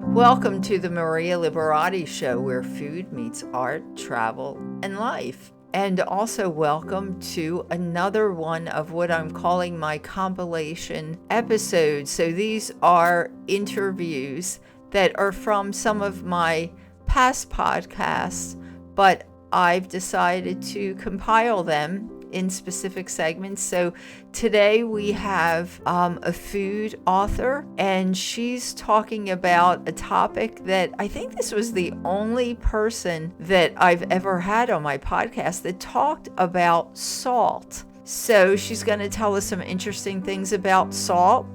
Welcome to the Maria Liberati Show, where food meets art, travel, and life. And also welcome to another one of what I'm calling my compilation episodes. So these are interviews that are from some of my past podcasts, but I've decided to compile them in specific segments. So today we have a food author, and she's talking about a topic that I think this was the only person that I've ever had on my podcast that talked about salt. So she's going to tell us some interesting things about salt.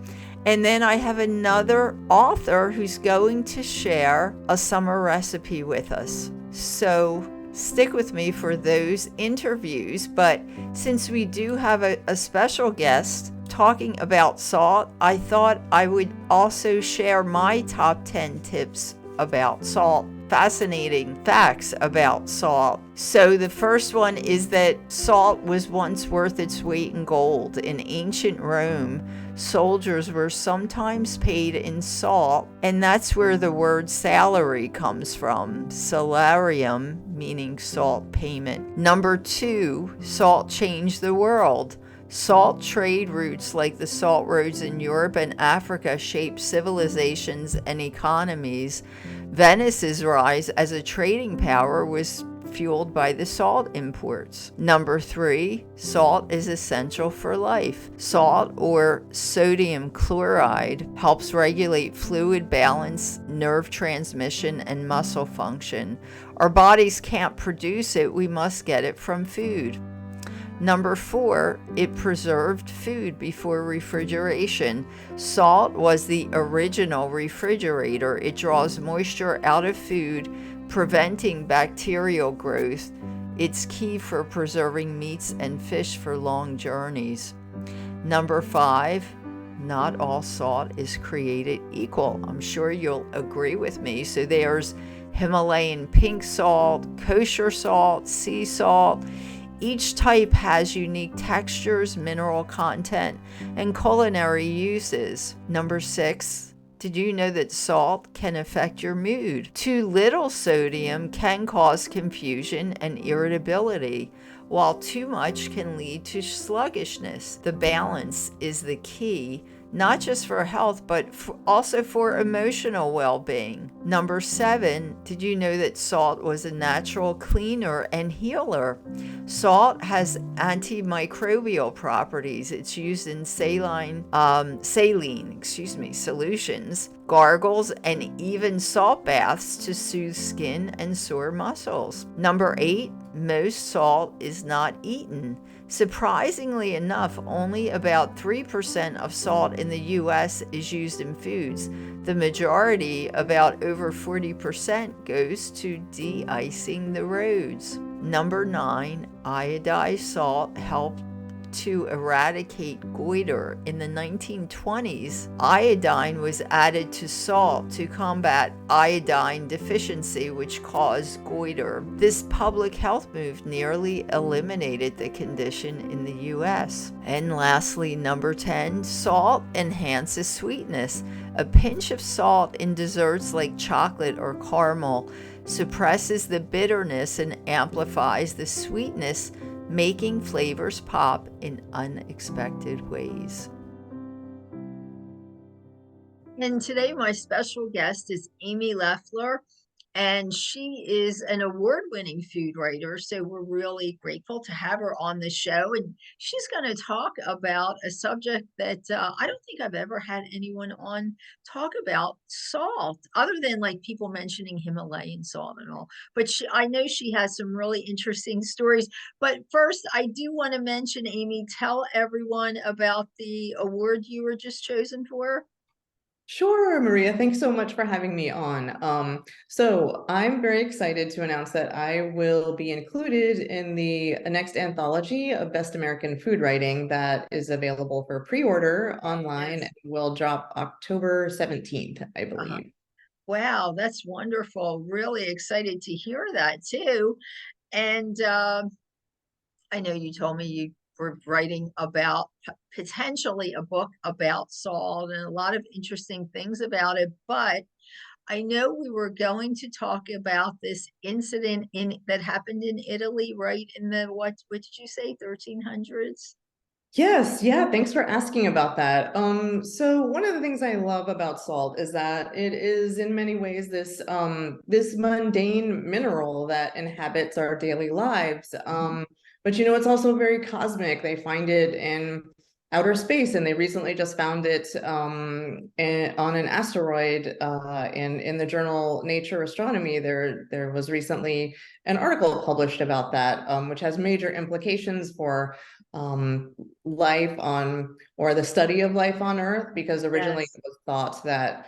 And then I have another author who's going to share a summer recipe with us. So stick with me for those interviews. But since we do have a special guest talking about salt, I thought I would also share my top 10 tips about salt. Fascinating facts about salt. So the first one is that salt was once worth its weight in gold. In ancient Rome, soldiers were sometimes paid in salt, and that's where the word salary comes from. Salarium, meaning salt payment. Number 2, salt changed the world. Salt trade routes like the salt roads in Europe and Africa shaped civilizations and economies. Venice's rise as a trading power was fueled by the salt imports. Number 3, salt is essential for life. Salt, or sodium chloride, helps regulate fluid balance, nerve transmission, and muscle function. Our bodies can't produce it, we must get it from food. Number 4, it preserved food before refrigeration. Salt was the original refrigerator. It draws moisture out of food, preventing bacterial growth. It's key for preserving meats and fish for long journeys. Number 5, not all salt is created equal. I'm sure you'll agree with me. So there's Himalayan pink salt, kosher salt, sea salt. Each type has unique textures, mineral content, and culinary uses. Number 6, did you know that salt can affect your mood? Too little sodium can cause confusion and irritability, while too much can lead to sluggishness. The balance is the key, not just for health, but also for emotional well-being. Number 7, did you know that salt was a natural cleaner and healer? Salt has antimicrobial properties. It's used in saline solutions, gargles, and even salt baths to soothe skin and sore muscles. Number 8, most salt is not eaten. Surprisingly enough, only about 3% of salt in the US is used in foods. The majority, about over 40%, goes to de-icing the roads. Number 9, iodized salt helped to eradicate goiter. In the 1920s, iodine was added to salt to combat iodine deficiency, which caused goiter. This public health move nearly eliminated the condition in the US. And lastly, number 10, salt enhances sweetness. A pinch of salt in desserts like chocolate or caramel suppresses the bitterness and amplifies the sweetness, making flavors pop in unexpected ways. And today my special guest is Amy Loeffler, and she is an award-winning food writer. So we're really grateful to have her on the show. And she's going to talk about a subject that I don't think I've ever had anyone on talk about: salt, other than like people mentioning Himalayan salt and all. But I know she has some really interesting stories. But first, I do want to mention, Amy, tell everyone about the award you were just chosen for. Sure, Maria. Thanks so much for having me on. So I'm very excited to announce that I will be included in the next anthology of Best American Food Writing that is available for pre-order online Yes. and will drop October 17th, I Uh-huh. believe. Wow, that's wonderful. Really excited to hear that too. And I know you told me you were writing about potentially a book about salt and a lot of interesting things about it. But I know we were going to talk about this incident in that happened in Italy, right? In the what did you say, 1300s? Yes, yeah, thanks for asking about that. So one of the things I love about salt is that it is in many ways this mundane mineral that inhabits our daily lives. But it's also very cosmic. They find it in outer space, and they recently just found it on an asteroid in the journal Nature Astronomy. There was recently an article published about that, which has major implications for life on, or the study of life on Earth, because originally Yes. it was thought that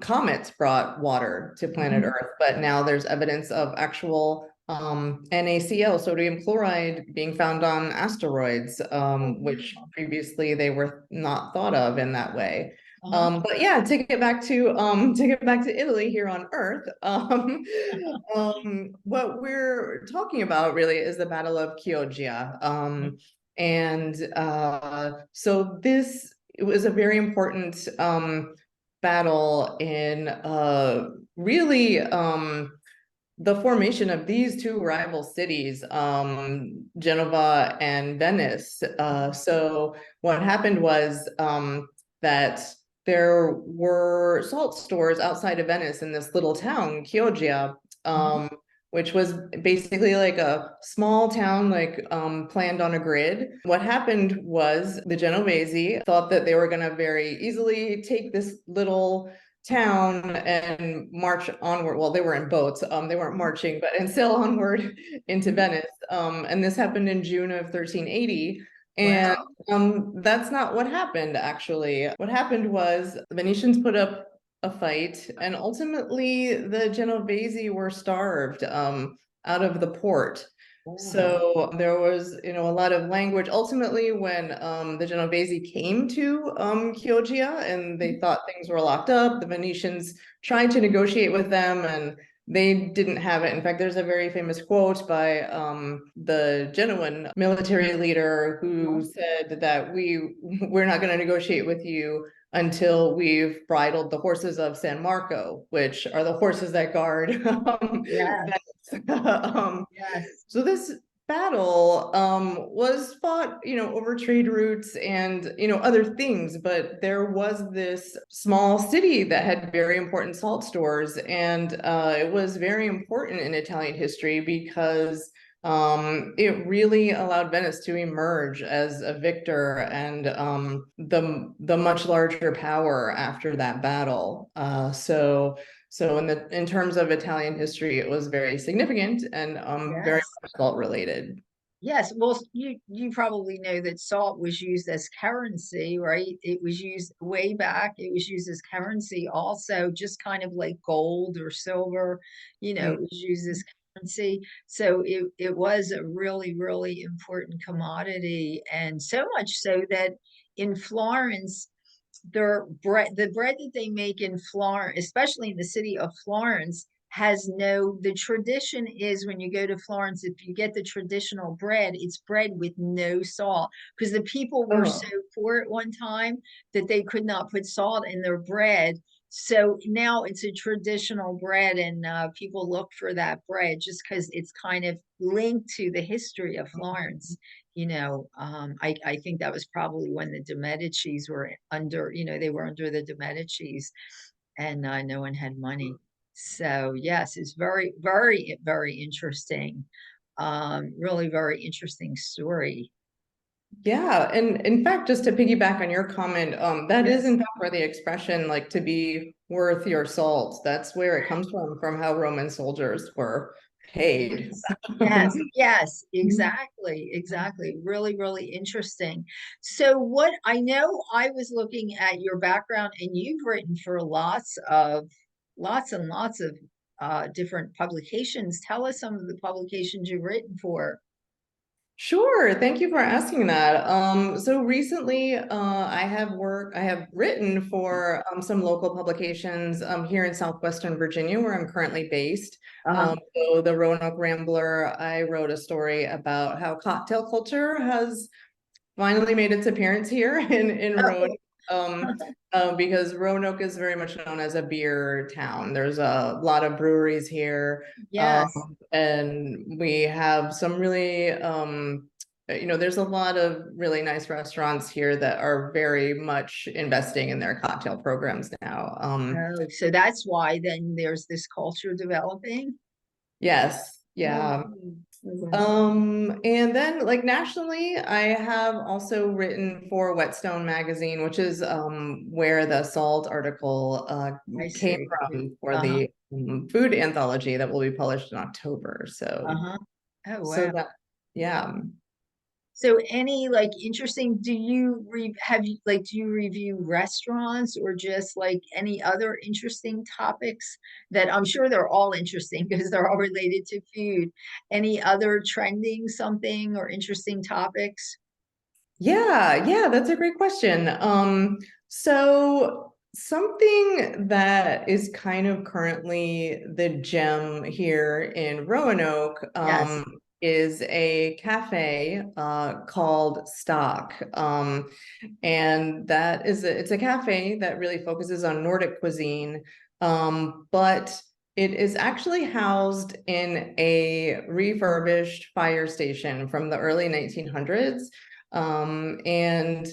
comets brought water to planet Mhm. Earth, but now there's evidence of actual NaCl, sodium chloride, being found on asteroids, Oh, which wow. previously they were not thought of in that way. Uh-huh. But yeah, to get back to Italy here on Earth, what we're talking about really is the Battle of Chioggia. And so this, it was a very important battle in really the formation of these two rival cities, Genova and Venice. So what happened was that there were salt stores outside of Venice in this little town, Chioggia, Mhm. which was basically like a small town, like planned on a grid. What happened was the Genovese thought that they were going to very easily take this little town and march onward. Well, they were in boats, they weren't marching, but and sail onward into Venice. And this happened in June of 1380. And Wow. that's not what happened, actually. What happened was the Venetians put up a fight, and ultimately the Genovese were starved out of the port. Wow. So there was, a lot of language. Ultimately, when the Genovese came to Chioggia and they thought things were locked up, the Venetians tried to negotiate with them, and they didn't have it. In fact, there's a very famous quote by the Genoan military leader who said that we're not going to negotiate with you until we've bridled the horses of San Marco, which are the horses that guard Yes. Venice. Yes. So this battle was fought, over trade routes and, other things, but there was this small city that had very important salt stores, and it was very important in Italian history because it really allowed Venice to emerge as a victor and the much larger power after that battle. So in terms of Italian history, it was very significant and very Yes. much salt related. Yes, well, you probably know that salt was used as currency, right? It was used way back. It was used as currency also, just kind of like gold or silver, Mm. it was used as currency. So it was a really, really important commodity, and so much so that in Florence, the bread that they make in Florence, especially in the city of Florence, has no, the tradition is when you go to Florence, if you get the traditional bread, it's bread with no salt, because the people were so Oh, poor at one time that they could not put salt in their bread. So now it's a traditional bread, and people look for that bread just because it's kind of linked to the history of Florence. I think that was probably when the De Medicis were under, they were under the De Medicis, and no one had money. So yes, it's very, very, very interesting. Really very interesting story. yeah. And in fact, just to piggyback on your comment, that is Yes. in fact where the expression like to be worth your salt, that's where it comes from how Roman soldiers were paid. Yes, yes, yes, exactly, exactly. Really, really interesting. So, what I know, I was looking at your background, and you've written for lots and lots of different publications. Tell us some of the publications you've written for. Sure, thank you for asking that. So recently, I have written for some local publications here in Southwestern Virginia, where I'm currently based. Uh-huh. So the Roanoke Rambler, I wrote a story about how cocktail culture has finally made its appearance here in Oh, Roanoke. Because Roanoke is very much known as a beer town. There's a lot of breweries here, Yes. and we have some really, there's a lot of really nice restaurants here that are very much investing in their cocktail programs now. Oh, so that's why then there's this culture developing. Yes, Oh, yeah. wow. Oh, wow. And then like nationally, I have also written for Whetstone magazine, which is where the Salt article I came see. from for Uh-huh. the food anthology that will be published in October. Uh-huh. Oh, So wow. that, yeah. So any like interesting, do you have you like do you review restaurants or just like any other interesting topics that I'm sure they're all interesting because they're all related to food. Any other trending something or interesting topics? Yeah, that's a great question. So something that is kind of currently the gem here in Roanoke, Yes. is a cafe called Stock. And it's a cafe that really focuses on Nordic cuisine, but it is actually housed in a refurbished fire station from the early 1900s. And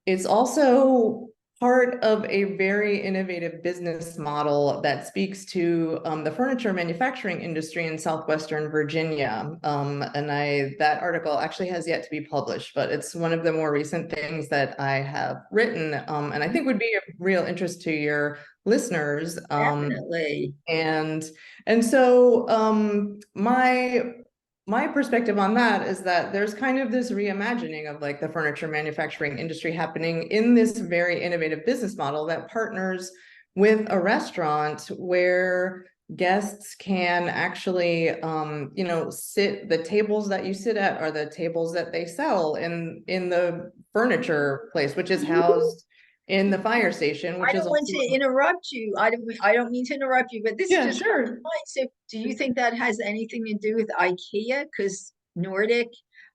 it's also part of a very innovative business model that speaks to the furniture manufacturing industry in southwestern Virginia. And that article actually has yet to be published, but it's one of the more recent things that I have written, and I think would be of real interest to your listeners. Definitely. And so my perspective on that is that there's kind of this reimagining of like the furniture manufacturing industry happening in this very innovative business model that partners with a restaurant where guests can actually sit, the tables that you sit at are the tables that they sell in the furniture place, which is housed in the fire station, I which is don't want also, to interrupt you. I don't mean to interrupt you, but this yeah, just comes to sure. mind. So do you think that has anything to do with IKEA? Because Nordic,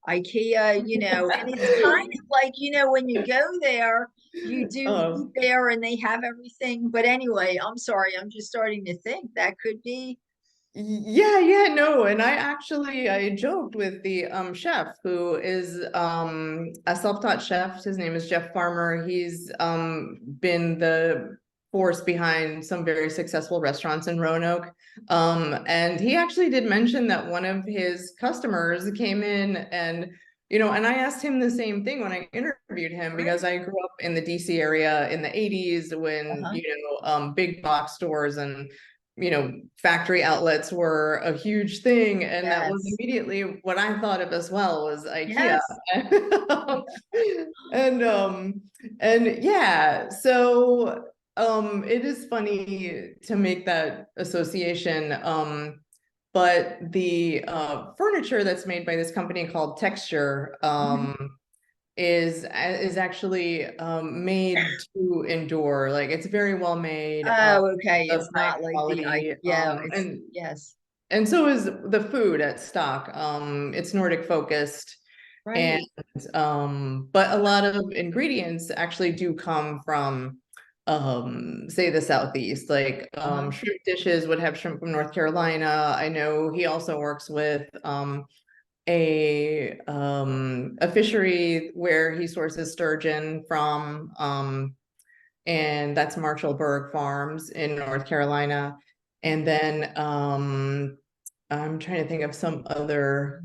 IKEA, and it's kind of like, when you go there, you do eat Oh, there and they have everything. But anyway, I'm sorry, I'm just starting to think that could be. yeah, no, and I joked with the chef who is a self-taught chef. His name is Jeff Farmer. He's been the force behind some very successful restaurants in Roanoke. And he actually did mention that one of his customers came in and and I asked him the same thing when I interviewed him because I grew up in the DC area in the 80s when, Uh-huh. big box stores and factory outlets were a huge thing. And that was Yes. immediately what I thought of as well was IKEA. Yes. and yeah, so it is funny to make that association. But the furniture that's made by this company called Texture Mhm. is actually made to endure. Like it's very well made, Oh, okay. of It's high not like quality. yeah, it's yes. And so is the food at Stock. It's Nordic focused, and Right. but a lot of ingredients actually do come from say the Southeast. Like Uh-huh. shrimp dishes would have shrimp from North Carolina. I know he also works with a fishery where he sources sturgeon from, and that's Marshallburg Farms in North Carolina. And then I'm trying to think of some other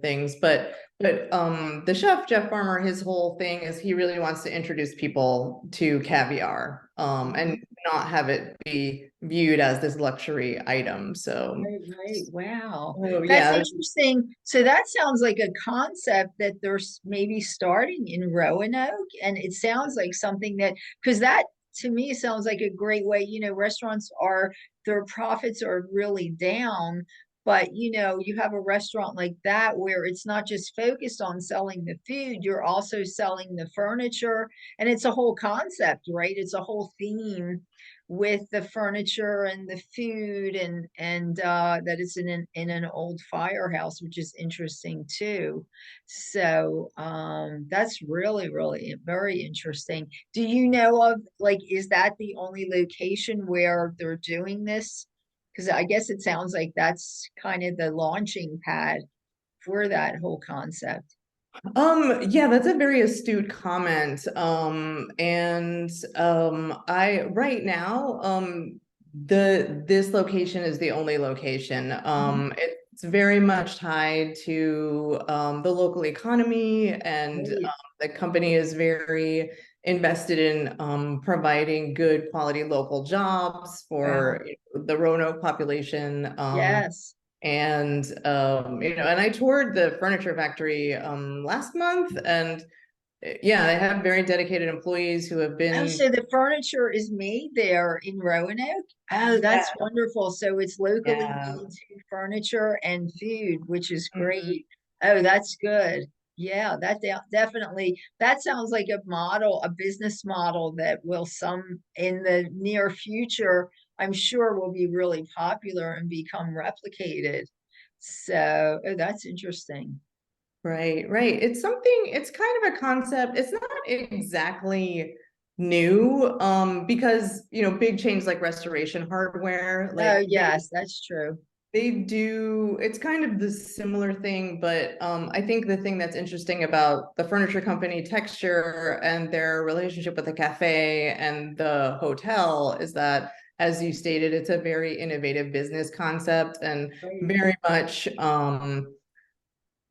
things, but the chef Jeff Farmer, his whole thing is he really wants to introduce people to caviar, and not have it be viewed as this luxury item. So, Right, right. Wow. oh That's yeah, interesting. So that sounds like a concept that they're maybe starting in Roanoke. And it sounds like something that, because that to me sounds like a great way. Restaurants their profits are really down, But you have a restaurant like that where it's not just focused on selling the food, you're also selling the furniture, and it's a whole concept, right? It's a whole theme with the furniture and the food, and that it's in an old firehouse, which is interesting too. So that's really, really very interesting. Do you know of, like, is that the only location where they're doing this? Because I guess it sounds like that's kind of the launching pad for that whole concept. Yeah, that's a very astute comment. And I right now, this location is the only location. Mhm. It's very much tied to the local economy, and Right. the company is very invested in providing good quality local jobs Wow. for the Roanoke population. Yes. And and I toured the furniture factory last month, and yeah, they have very dedicated employees who have Oh, been. so the furniture is made there in Roanoke? Oh, Yeah, that's wonderful. So it's locally yeah. made furniture and food, which is Mhm. great. Oh, that's good. Yeah, that definitely, that sounds like a model, a business model that will some in the near future, I'm sure will be really popular and become replicated. So, oh, that's interesting. Right, right. It's something, it's kind of a concept. It's not exactly new, because big chains like Restoration Hardware, Oh, like yes, that's true. they do, it's kind of the similar thing, but I think the thing that's interesting about the furniture company Texture and their relationship with the cafe and the hotel is that, as you stated, it's a very innovative business concept and Right. very much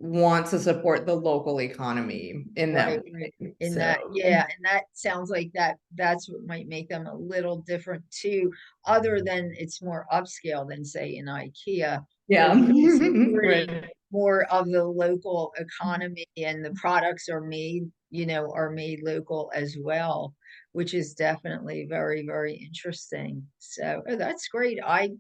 wants to support the local economy in that Right, right. way. In So that, yeah, and that sounds like that's what might make them a little different too, other than it's more upscale than say in IKEA, where yeah, you're supporting right. more of the local economy and the products are made local as well, which is definitely very, very interesting. So, oh, that's great. I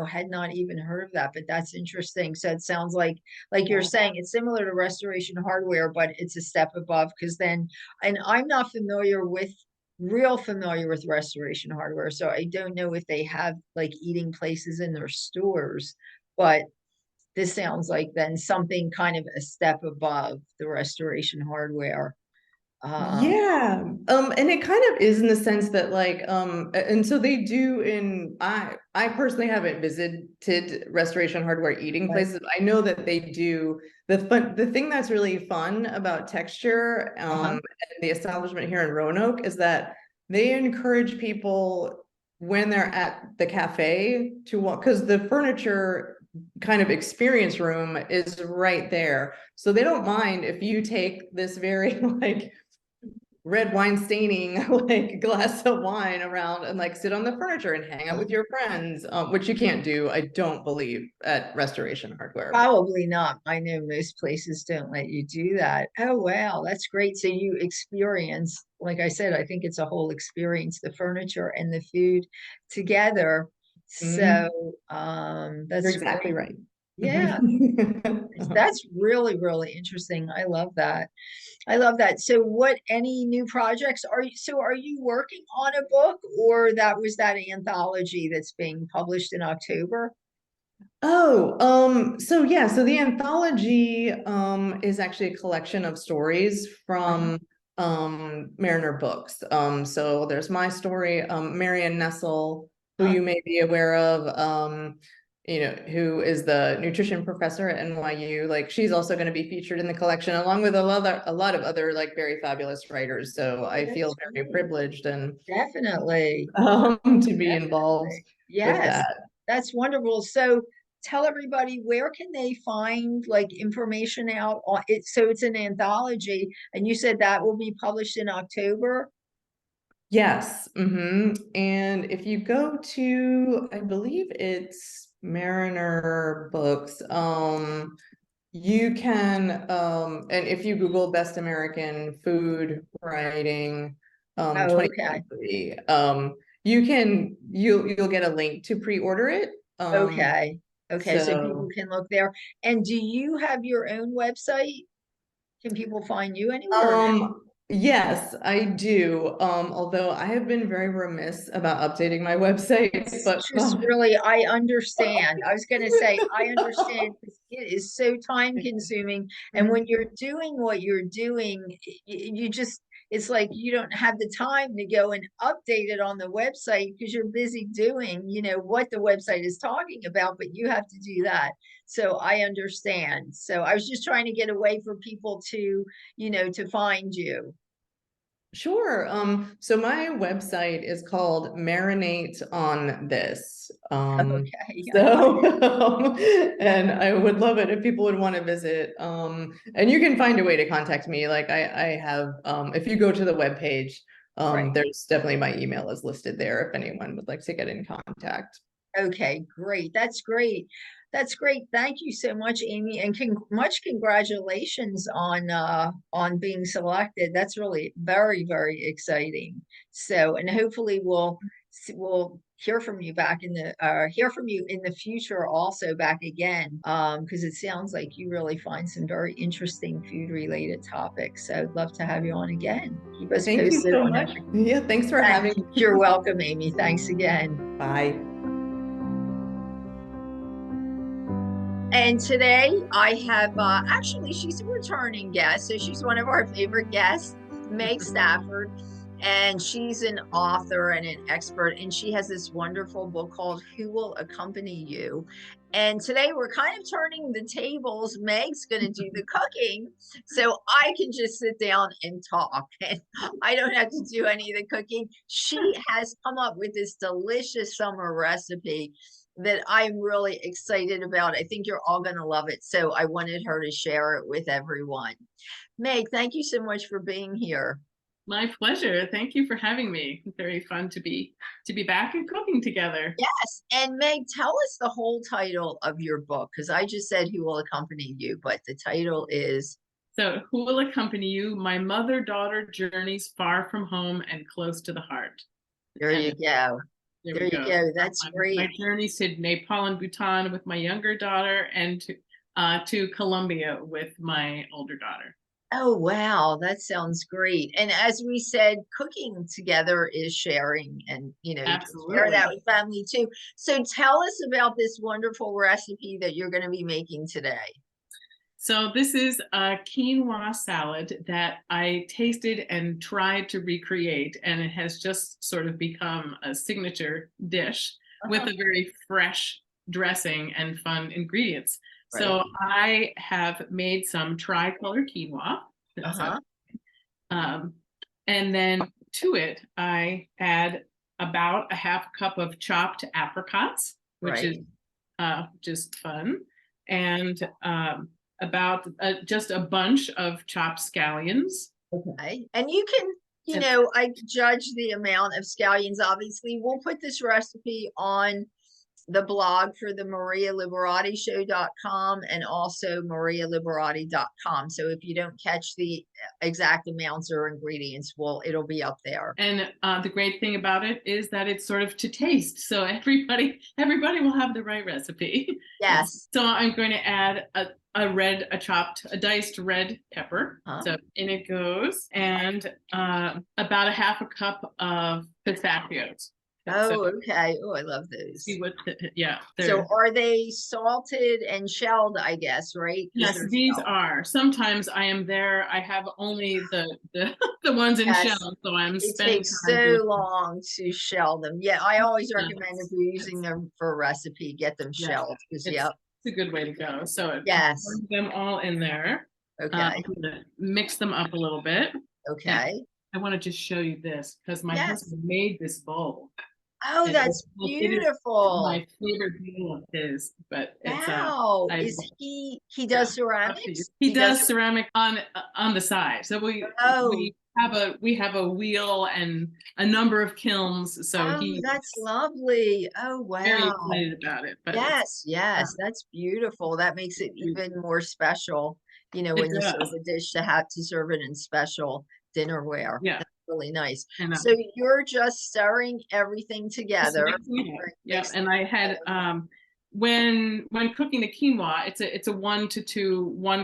had not even heard of that, but that's interesting. So it sounds like you're Yeah. saying, it's similar to Restoration Hardware, but it's a step above, because then, and I'm not real familiar with Restoration Hardware, so I don't know if they have like eating places in their stores, but this sounds like then something kind of a step above the Restoration Hardware. Um, Yeah, and it kind of is in the sense that and so they do I personally haven't visited Restoration Hardware eating right, places. I know that they do the thing that's really fun about Texture, uh-huh, and the establishment here in Roanoke is that they encourage people when they're at the cafe to walk, because the furniture kind of experience room is right there. So they don't mind if you take this very like red wine staining like glass of wine around and like sit on the furniture and hang out uh-huh. with your friends, which you can't do, I don't believe, at Restoration Hardware. Probably not. I know most places don't let you do that. Oh, wow, that's great. So you experience, like I said, I think it's a whole experience, the furniture and the food together. Mhm. So, You're that's exactly great. right. Yeah, that's really, really interesting. I love that. I love that. So any new projects are you working on a book, or that was that anthology that's being published in October? Oh, so yeah, so the anthology is actually a collection of stories Uh-huh. from Mariner Books. So there's my story, Marion Nessel, who Uh-huh. you may be aware of, who is the nutrition professor at NYU. Like she's also going to be featured in the collection along with a lot of other like very fabulous writers. So Oh, I feel that's very great. privileged and Definitely. to be involved Definitely. with Yes, that. that's wonderful. So tell everybody, where can they find like information out on it? So it's an anthology, and you said that will be published in October. Yes. And if you go to, I believe it's Mariner Books, you can, and if you Google Best American Food Writing, Oh, okay. 2023, you'll get a link to pre-order it. Okay. Okay, so people So can look there. And do you have your own website? Can people find you anywhere or no? yes, I do. Although I have been very remiss about updating my website, It's but just really, I understand. I was going to say, I understand 'cause it is so time consuming. And when you're doing what you're doing, you just, it's like you don't have the time to go and update it on the website because you're busy doing, what the website is talking about, but you have to do that. So I understand. So I was just trying to get a way for people to, to find you. sure. So my website is called Marinate on This. Okay, I like So, and I would love it if people would want to visit. And you can find a way to contact me. Like I have, if you go to the webpage, right. there's definitely my email is listed there if anyone would like to get in contact. Okay, great. That's great. That's great. Thank you so much, Amy, and much congratulations on being selected. That's really very, very exciting. So, and hopefully we'll hear from you hear from you in the future also back again. Because it sounds like you really find some very interesting food related topics. So I'd love to have you on again. Keep us Thank you posted so on much. everything. Yeah, thanks for Thank having you. me. You're welcome, Amy. Thanks again. Bye. And today I have actually she's a returning guest, so she's one of our favorite guests, Meg Stafford, and she's an author and an expert, and she has this wonderful book called Who Will Accompany You. And today we're kind of turning the tables. Meg's going to do the cooking, so I can just sit down and talk, and I don't have to do any of the cooking. She has come up with this delicious summer recipe that I'm really excited about. I think you're all going to love it. So I wanted her to share it with everyone. Meg, thank you so much for being here. My pleasure. Thank you for having me. Very fun to be back and cooking together. Yes. And Meg, tell us the whole title of your book, because I just said Who Will Accompany You, but the title is So, Who Will Accompany You? My Mother-Daughter Journeys Far from Home and Close to the Heart. There And you go. there we You go. go. That's great. My journeys to Nepal and Bhutan with my younger daughter, and to Colombia with my older daughter. Oh, wow. That sounds great. And as we said, cooking together is sharing, and you can share that with family too. So tell us about this wonderful recipe that you're going to be making today. So this is a quinoa salad that I tasted and tried to recreate, and it has just sort of become a signature dish with a very fresh dressing and fun ingredients. Right. So I have made some tricolor quinoa. And then to it, I add about a half cup of chopped apricots, which is just fun, and about just a bunch of chopped scallions. Okay. And you can, I judge the amount of scallions, obviously. We'll put this recipe on the blog for the marialiberati.show.com and also marialiberati.com. So if you don't catch the exact amounts or ingredients, it'll be up there. And the great thing about it is that it's sort of to taste. So everybody will have the right recipe. Yes. So I'm going to add a diced red pepper. So in it goes, and about a half a cup of pistachios. Oh, okay. Oh, I love those. See what? Yeah. So are they salted and shelled? I guess, right? Yes, these are. Sometimes I am there. I have only the the ones in shell, so I'm spending. It takes so long to shell them. Yeah, I always recommend if you're using them for a recipe, get them shelled. Because it's a good way to go. So yes, put them all in there. Okay. I'm gonna mix them up a little bit. Okay. And I want to just show you this because my husband made this bowl. Oh, that's beautiful. My favorite bowl of his, but wow. Is he does ceramics? He does ceramic on the side. So we have a wheel and a number of kilns. So that's lovely. Oh, wow. Very excited about it. But yes, that's beautiful. That makes it even more special, when you serve a dish to serve it in special dinnerware. Yeah. Really nice. So you're just stirring everything together. Yeah, and I had when cooking the quinoa, it's a 1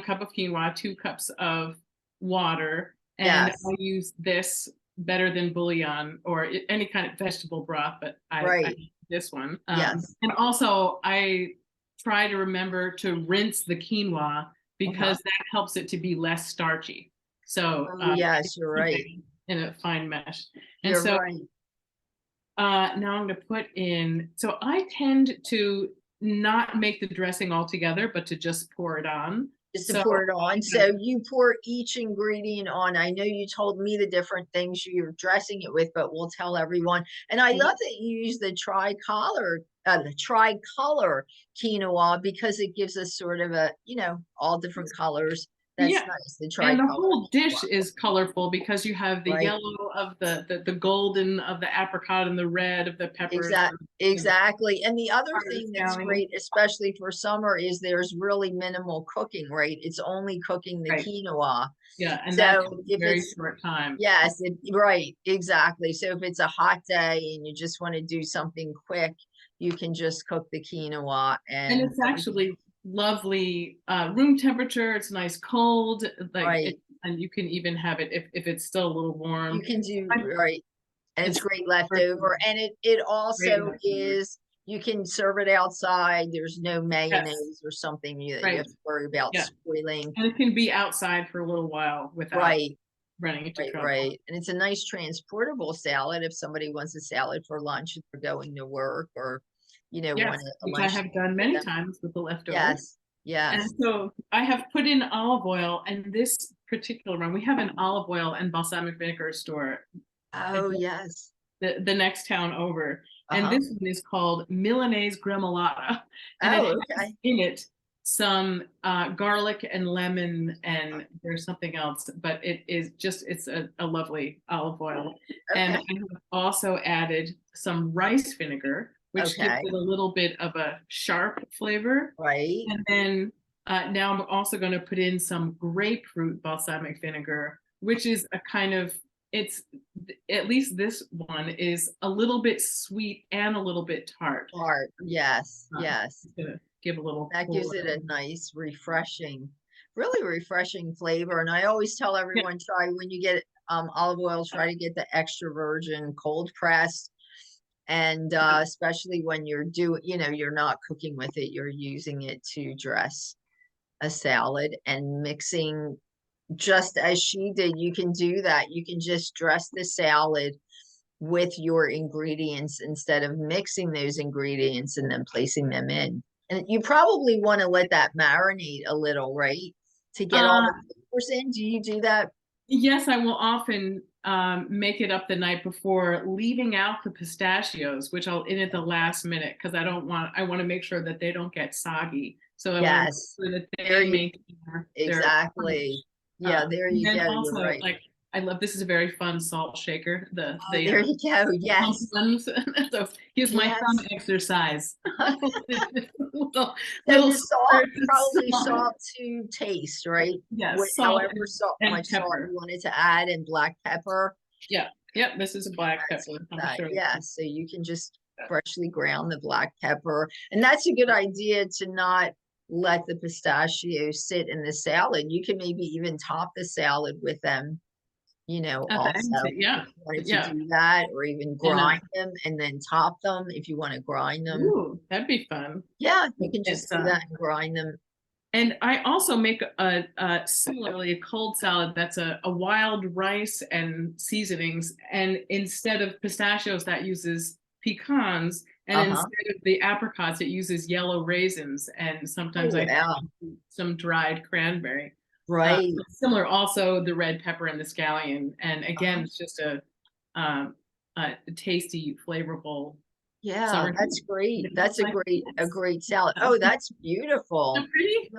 cup of quinoa, 2 cups of water, and Yes. I use this better than bouillon or any kind of vegetable broth, but I Right. use this one. Yes. And also I try to remember to rinse the quinoa because that helps it to be less starchy. So Oh, yes, you're right. in a fine mesh. And You're so right. now I'm going to put in, so I tend to not make the dressing all together, but to just pour it on. Just to So pour it on. So you pour each ingredient on. I know you told me the different things you're dressing it with, but we'll tell everyone. And I love that you use the tricolor quinoa because it gives us sort of a, all different colors. That's yeah, nice. The and the tricolor whole dish quinoa. is colorful because you have the Right. yellow of the golden of the apricot and the red of the peppers. Exactly. And the other Part of the thing that's scallion. great, especially for summer, is there's really minimal cooking, right? It's only cooking the Right. quinoa. Yeah, and that So takes if very it's short time. yes, right, exactly. So if it's a hot day and you just want to do something quick, you can just cook the quinoa And and it's actually lovely room temperature. It's nice cold, like right. and you can even have it if it's still a little warm. You can do right. And it's great perfect. leftover. And it also is, you can serve it outside. There's no mayonnaise or something that you have to worry about spoiling. And it can be outside for a little while without running into trouble. Right. And it's a nice transportable salad if somebody wants a salad for lunch and they're going to work or, want a which lunch. I have done many times with the leftovers. Yes. And so I have put in olive oil, and this particular one, we have an olive oil and balsamic vinegar store. Oh, yes. The next town over. And this one is called Milanese Gremolata. And it has in it some garlic and lemon, and there's something else, but it's a lovely olive oil. And I have also added some rice vinegar, which gives it a little bit of a sharp flavor. Right. And then now I'm also going to put in some grapefruit balsamic vinegar, which is a kind of, at least this one is a little bit sweet and a little bit tart. Yes. Give a little that gives it a nice really refreshing flavor. And I always tell everyone, try when you get olive oil, try to get the extra virgin cold pressed. And especially when you're you're not cooking with it, you're using it to dress a salad and mixing. Just as she did, you can do that. You can just dress the salad with your ingredients instead of mixing those ingredients and then placing them in. And you probably want to let that marinate a little, right? To get all the flavors in. Do you do that? Yes, I will often make it up the night before, leaving out the pistachios, which I'll in at the last minute because I want to make sure that they don't get soggy. So I want to make sure that they make exactly. Yeah, there you go. Also, you're right. like I love, this is a very fun salt shaker. There you go. Yes. So here's my thumb exercise. little salt, probably salt to taste, right? Yes. However much salt you wanted to add, and black pepper. Yeah. Yep. This is a black pepper. So you can just freshly ground the black pepper, and that's a good idea to not let the pistachios sit in the salad. You can maybe even top the salad with them, also. Wanted to do that, or even grind them and then top them if you want to grind them. Ooh, that'd be fun. Yeah, you can just do that and grind them. And I also make similarly a cold salad that's a wild rice and seasonings, and instead of pistachios that uses pecans, and instead of the apricots it uses yellow raisins, and sometimes I add some dried cranberry. Right. Similar also the red pepper and the scallion, and again it's just a tasty, flavorful. Yeah, that's great. That's a great salad. Oh, that's beautiful. Pretty?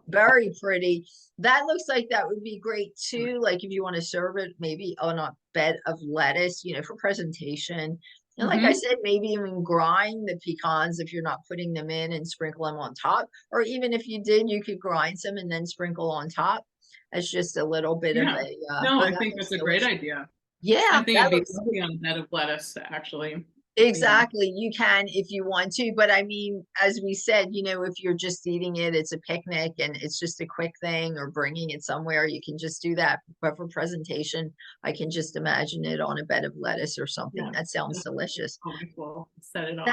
Very pretty. That looks like that would be great too. Like if you want to serve it maybe on a bed of lettuce, for presentation. And like I said, maybe even grind the pecans if you're not putting them in and sprinkle them on top. Or even if you did, you could grind some and then sprinkle on top. As just a little bit of a. No, I think that's a great idea. Yeah. I think it'd be lovely on a bed of lettuce, actually. Exactly. You can if you want to, but I mean, as we said, if you're just eating it, it's a picnic and it's just a quick thing, or bringing it somewhere, you can just do that. But for presentation, I can just imagine it on a bed of lettuce or something. Yeah. That sounds delicious. We'll set it off.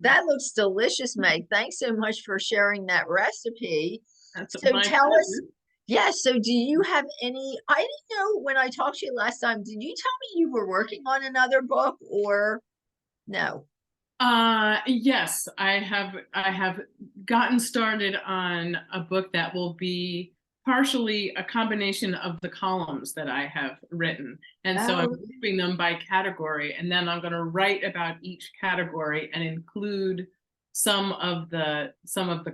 That looks delicious, Meg. Thanks so much for sharing that recipe. That's So my tell us, pleasure. yes. So do you have any, I didn't know when I talked to you last time, did you tell me you were working on another book or no? Yes, I have gotten started on a book that will be partially a combination of the columns that I have written. And so I'm Oh, grouping them by category, and then I'm going to write about each category and include some of the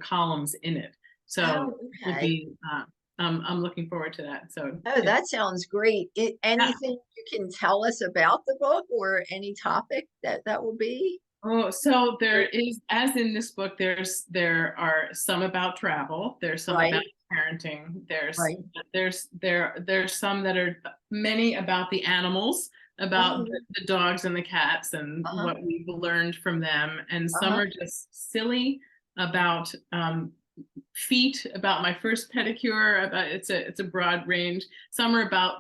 columns in it. So oh, it will okay. be I'm looking forward to that. So Oh, that sounds great. yeah. Anything you can tell us about the book or any topic that will be? Oh, so there is, as in this book, there are some about travel, there's some Right, about parenting, right. there's some that are many about the animals, about Oh, the dogs and the cats and uh-huh, what we've learned from them, and some uh-huh. are just silly about feet, about my first pedicure, about it's a broad range. Some are about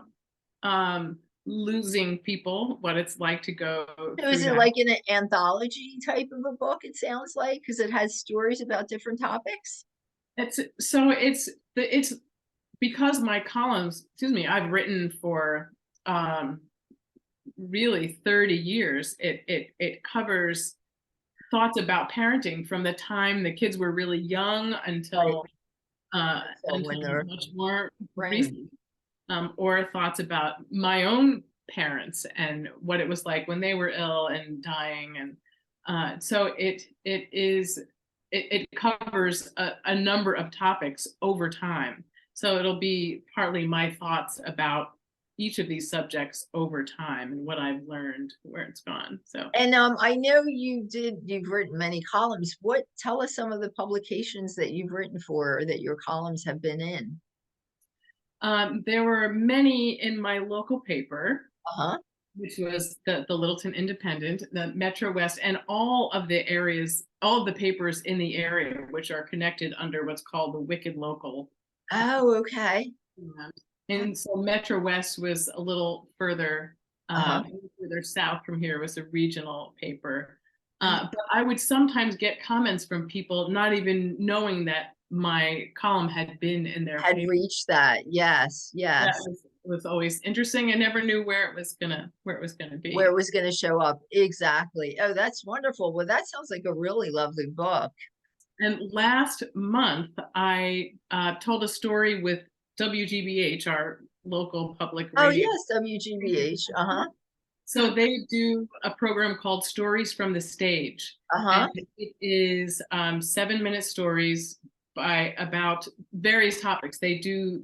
losing people, what it's like to go So is through it that. like an anthology type of a book, it sounds like, because it has stories about different topics? It's because my columns, excuse me, I've written for um really 30 years. It covers thoughts about parenting from the time the kids were really young Right. until When they're much more right. recent. Or thoughts about my own parents and what it was like when they were ill and dying. And so it covers a number of topics over time. So it'll be partly my thoughts about each of these subjects over time and what I've learned, where it's gone. So And I know you've written many columns. Tell us some of the publications that you've written for or that your columns have been in. there were many in my local paper, Uh-huh. which was the Littleton Independent, the Metro West, and all of the areas, all of the papers in the area, which are connected under what's called the Wicked Local. Oh, okay. And so Metro West was a little Uh-huh. further south from here, was a regional paper. But I would sometimes get comments from people not even knowing that my column had been in their Had paper. reached that. Yes, That yes. was always interesting. I never knew where it was gonna Where it be. was going to show up. Exactly. Oh, that's wonderful. Well, that sounds like a really lovely book. And last month, I told a story with WGBH, our local public Oh, radio. yes, WGBH. Uh-huh. So they do a program called Stories from the Stage. Uh-huh. And it is 7-minute stories by about various topics. They do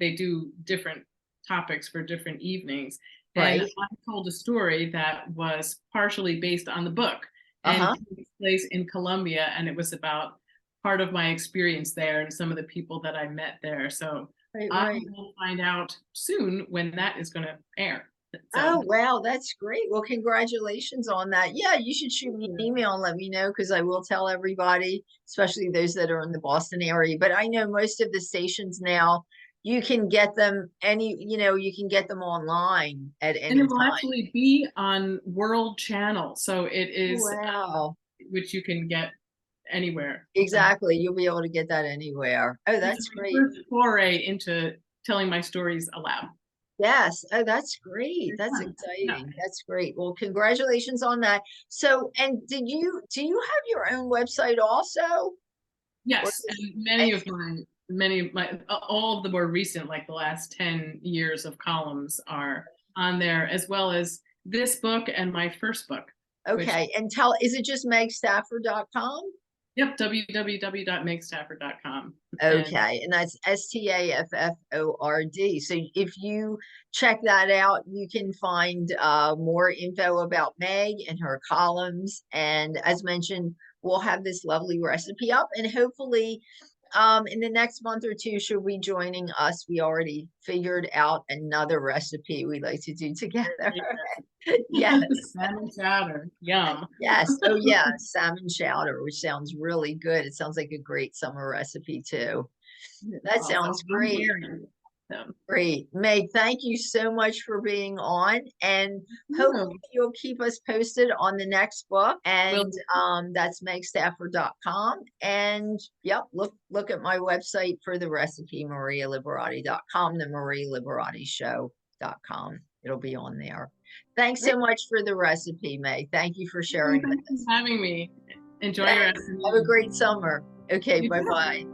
different topics for different evenings. And Right. I told a story that was partially based on the book and Uh-huh. takes place in Colombia, and it was about part of my experience there and some of the people that I met there. So Right, I right. will find out soon when that is going to air. So Oh, wow, that's great. Well, congratulations on that. Yeah, you should shoot me an email and let me know because I will tell everybody, especially those that are in the Boston area. But I know most of the stations now, you can get them you can get them online at and any it will time. actually be on World Channel, so it is Wow. which you can get anywhere. Exactly. You'll be able to get that anywhere. Oh, It's that's my great. first foray into telling my stories aloud. Yes. Oh, that's great. That's Yeah. exciting. That's great. Well, congratulations on that. So, and do you have your own website also? Or Yes, just, and and many of my all of the more recent, like the last 10 years of columns are on there, as well as this book and my first book, which okay. And is it just megstafford.com? yep, www.megstafford.com. And Okay. And that's Stafford. So if you check that out, you can find more info about Meg and her columns. And as mentioned, we'll have this lovely recipe up and hopefully in the next month or two, she'll be joining us. We already figured out another recipe we like to do together. Yes. Salmon chowder. Yum. Yes. Oh, yeah. Salmon chowder, which sounds really good. It sounds like a great summer recipe, too. That sounds great. Great. Meg, thank you so much for being on, and hopefully you'll keep us posted on the next book. And that's megstafford.com. And yep, look at my website for the recipe, marialiberati.com, the marialiberattishow.com. It'll be on there. Thanks so much for the recipe, Meg. Thank you for sharing with us. Thanks for having me. Enjoy your afternoon. Have a great summer. Okay, bye-bye.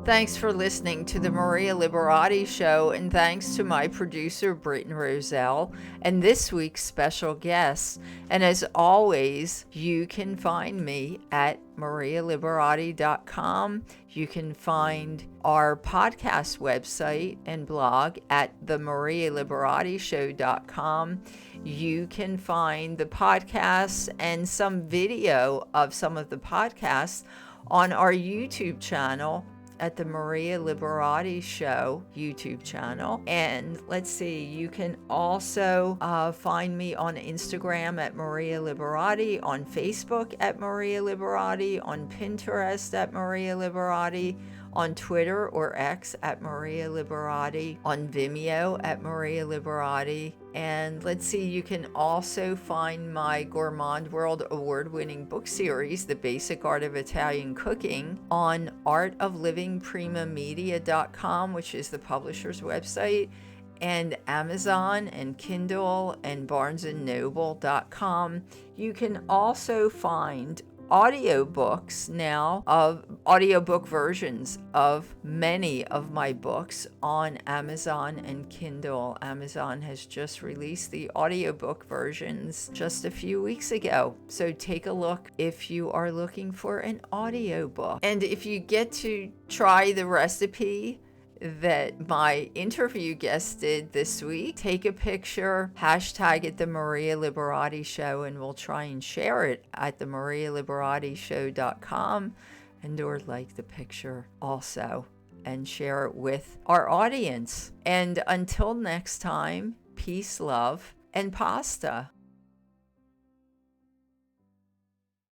Thanks for listening to the Maria Liberati Show, and thanks to my producer, Britton Roselle, and this week's special guests. And as always, you can find me at marialiberati.com. You can find our podcast website and blog at themarialiberattishow.com. You can find the podcasts and some video of some of the podcasts on our YouTube channel at the Maria Liberati Show YouTube channel. And let's see, you can also find me on Instagram at Maria Liberati, on Facebook at Maria Liberati, on Pinterest at Maria Liberati, on Twitter or X at Maria Liberati, on Vimeo at Maria Liberati. And let's see, you can also find my Gourmand World award-winning book series, The Basic Art of Italian Cooking, on artoflivingprimamedia.com, which is the publisher's website, and Amazon and Kindle and barnesandnoble.com. You can also find audiobooks now, of audiobook versions of many of my books on Amazon and Kindle. Amazon has just released the audiobook versions just a few weeks ago, so take a look if you are looking for an audiobook. And if you get to try the recipe that my interview guest did this week, take a picture, hashtag it the Maria Liberati Show, and we'll try and share it at the marialiberattishow.com, and or like the picture also and share it with our audience. And until next time, peace, love, and pasta.